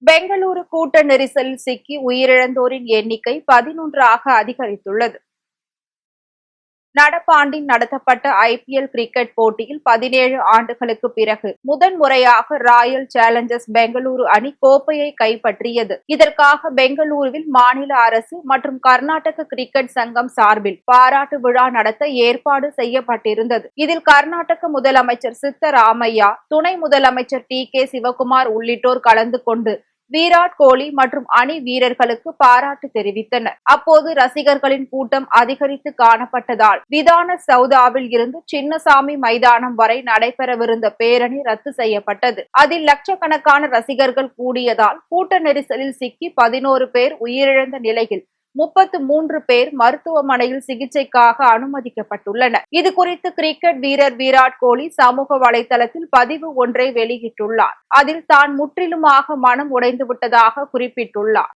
பெங்களூரு கூட்ட நெரிசலில் சிக்கி உயிரிழந்தோரின் எண்ணிக்கை 11 ஆக அதிகரித்துள்ளது. நடப்பாண்டில் நடத்தப்பட்ட IPL கிரிக்கெட் போட்டியில் 17 ஆண்டுகளுக்கு பிறகு முதன்முறையாக ராயல் சேலஞ்சர்ஸ் பெங்களூரு அணி கோப்பையை கைப்பற்றியது. இதற்காக பெங்களூருவில் மாநில அரசு மற்றும் கர்நாடக கிரிக்கெட் சங்கம் சார்பில் பாராட்டு விழா நடத்த ஏற்பாடு செய்யப்பட்டிருந்தது. இதில் கர்நாடக முதலமைச்சர் சித்தராமையா, துணை முதலமைச்சர் TK சிவகுமார் உள்ளிட்டோர் கலந்து கொண்டு விராட் கோலி மற்றும் அணி வீரர்களுக்கு பாராட்டு தெரிவித்தனர். அப்போது ரசிகர்களின் கூட்டம் அதிகரித்து காணப்பட்டதால் விதான சௌதாவில் இருந்து சின்னசாமி மைதானம் வரை நடைபெறவிருந்த பேரணி ரத்து செய்யப்பட்டது. அதில் லட்சக்கணக்கான ரசிகர்கள் கூடியதால் கூட்ட நெரிசலில் சிக்கி 11 பேர் உயிரிழந்த நிலையில் 33 பேர் மருத்துவமனையில் சிகிச்சைக்காக அனுமதிக்கப்பட்டுள்ளனர். இதுகுறித்து கிரிக்கெட் வீரர் விராட் கோலி சமூக வலைதளத்தில் பதிவு ஒன்றை வெளியிட்டுள்ளார். அதில் தான் முற்றிலுமாக மனம் உடைந்துவிட்டதாக குறிப்பிட்டுள்ளார்.